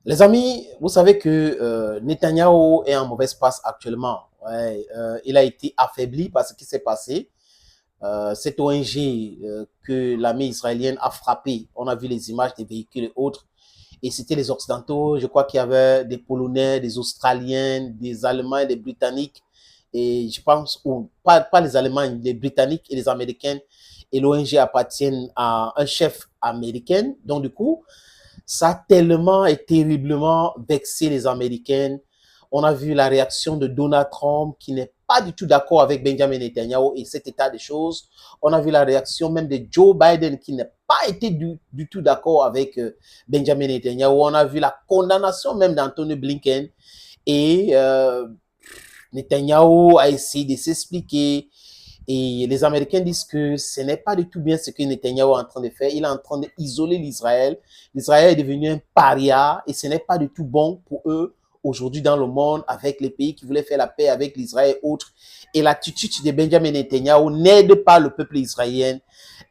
Les amis, vous savez que Netanyahou est en mauvaise passe actuellement. Ouais, il a été affaibli par ce qui s'est passé. Cette ONG que l'armée israélienne a frappé, on a vu les images des véhicules et autres, et c'était les Occidentaux. Je crois qu'il y avait des Polonais, des Australiens, des Allemands, des Britanniques, et je pense, ou pas les Allemands, les Britanniques et les Américains, et l'ONG appartiennent à un chef américain. Donc, du coup, ça a tellement et terriblement vexé les Américains. On a vu la réaction de Donald Trump qui n'est pas du tout d'accord avec Benjamin Netanyahu et cet état des choses. On a vu la réaction même de Joe Biden qui n'a pas été du tout d'accord avec Benjamin Netanyahu. On a vu la condamnation même d'Anthony Blinken et Netanyahu a essayé de s'expliquer. Et les Américains disent que ce n'est pas du tout bien ce que Netanyahu est en train de faire. Il est en train d'isoler l'Israël. L'Israël est devenu un paria et ce n'est pas du tout bon pour eux aujourd'hui dans le monde avec les pays qui voulaient faire la paix avec l'Israël et autres. Et l'attitude de Benjamin Netanyahu n'aide pas le peuple israélien.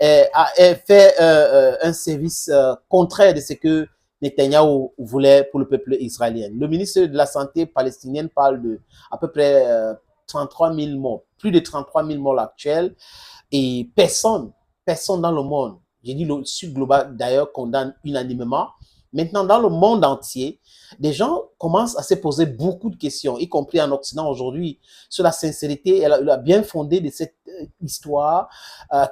Elle fait un service contraire de ce que Netanyahu voulait pour le peuple israélien. Le ministre de la Santé palestinienne parle de à peu près 33 000 morts, plus de 33 000 morts actuels, et personne dans le monde, j'ai dit le Sud global d'ailleurs, condamne unanimement. Maintenant, dans le monde entier, des gens commencent à se poser beaucoup de questions, y compris en Occident aujourd'hui, sur la sincérité et la bien fondée de cette histoire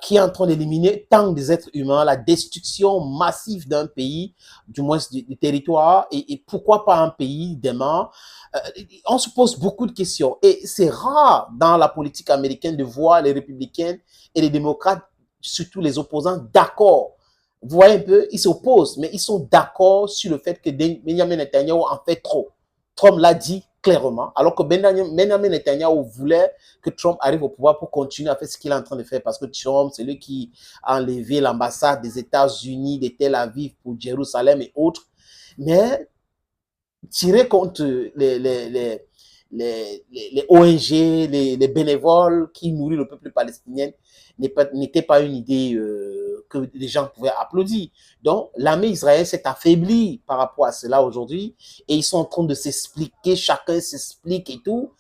qui est en train d'éliminer tant des êtres humains, la destruction massive d'un pays, du moins du territoire, et pourquoi pas un pays dément. On se pose beaucoup de questions. Et c'est rare dans la politique américaine de voir les républicains et les démocrates, surtout les opposants, d'accord. Vous voyez un peu, ils s'opposent, mais ils sont d'accord sur le fait que Benjamin Netanyahu en fait trop. Trump l'a dit clairement, alors que Benjamin Netanyahu voulait que Trump arrive au pouvoir pour continuer à faire ce qu'il est en train de faire, parce que Trump, c'est lui qui a enlevé l'ambassade des États-Unis de Tel Aviv pour Jérusalem et autres. Mais tirer contre les ONG, les bénévoles qui nourrissent le peuple palestinien n'était pas une idée que les gens pouvaient applaudir. Donc, l'armée israélienne s'est affaiblie par rapport à cela aujourd'hui et ils sont en train de s'expliquer, chacun s'explique et tout.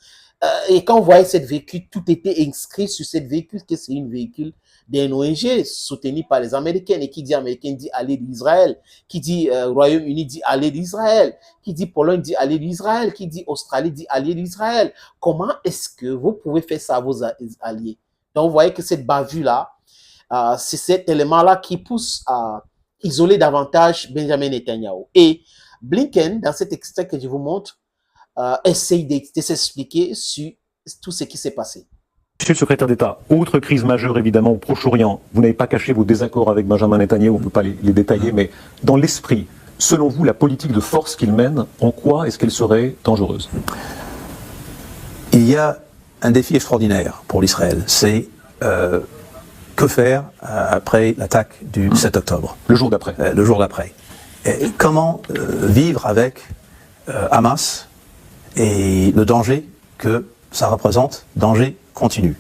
Et quand vous voyez cette véhicule, tout était inscrit sur cette véhicule, que c'est une véhicule d'un ONG soutenu par les Américains. Et qui dit Américain dit aller d'Israël. Qui dit Royaume-Uni dit aller d'Israël. Qui dit Pologne dit aller d'Israël. Qui dit Australie dit aller d'Israël. Comment est-ce que vous pouvez faire ça à vos alliés? Donc, vous voyez que cette bavure-là, c'est cet élément-là qui pousse à isoler davantage Benjamin Netanyahu. Et Blinken, dans cet extrait que je vous montre, essaye de s'expliquer sur tout ce qui s'est passé. Monsieur le secrétaire d'État, autre crise majeure évidemment au Proche-Orient. Vous n'avez pas caché vos désaccords avec Benjamin Netanyahu, on ne peut pas les détailler, mais dans l'esprit, selon vous, la politique de force qu'il mène, en quoi est-ce qu'elle serait dangereuse? Il y a un défi extraordinaire pour l'Israël, c'est que faire après l'attaque du 7 octobre? Le jour d'après. Le jour d'après. Comment vivre avec Hamas et le danger que ça représente, danger continu.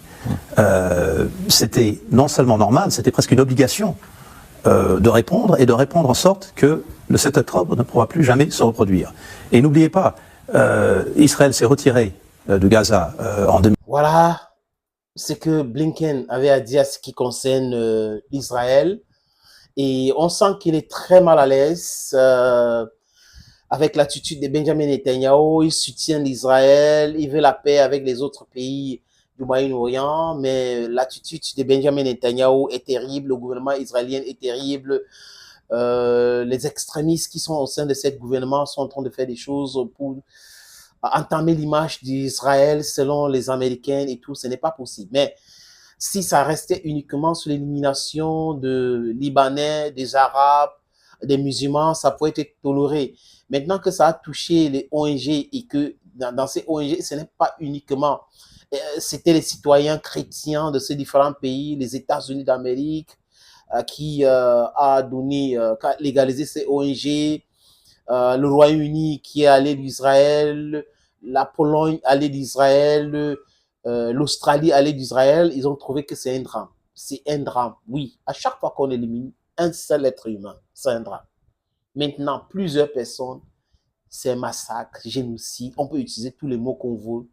C'était non seulement normal, c'était presque une obligation de répondre, et de répondre en sorte que le 7 octobre ne pourra plus jamais se reproduire. Et n'oubliez pas, Israël s'est retiré de Gaza en 2000. Voilà ce que Blinken avait à dire à ce qui concerne Israël. Et on sent qu'il est très mal à l'aise avec l'attitude de Benjamin Netanyahu. Il soutient l'Israël, il veut la paix avec les autres pays du Moyen-Orient, mais l'attitude de Benjamin Netanyahu est terrible, le gouvernement israélien est terrible. Les extrémistes qui sont au sein de ce gouvernement sont en train de faire des choses pour entamer l'image d'Israël selon les Américains et tout, ce n'est pas possible. Mais si ça restait uniquement sur l'élimination de Libanais, des Arabes, des musulmans, ça pourrait être toléré. Maintenant que ça a touché les ONG et que dans ces ONG, ce n'est pas uniquement, c'était les citoyens chrétiens de ces différents pays, les États-Unis d'Amérique, qui a donné, qui a légalisé ces ONG, le Royaume-Uni qui est allé d'Israël, la Pologne allée d'Israël, l'Australie allée d'Israël, ils ont trouvé que c'est un drame. C'est un drame, oui. À chaque fois qu'on élimine un seul être humain, c'est un drame. Maintenant, plusieurs personnes c'est un massacre, génocide, on peut utiliser tous les mots qu'on veut,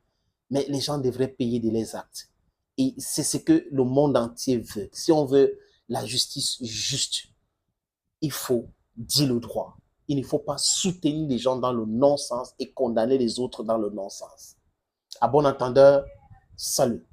mais les gens devraient payer de leurs actes. Et c'est ce que le monde entier veut. Si on veut la justice juste, il faut dire le droit. Il ne faut pas soutenir les gens dans le non-sens et condamner les autres dans le non-sens. À bon entendeur, salut.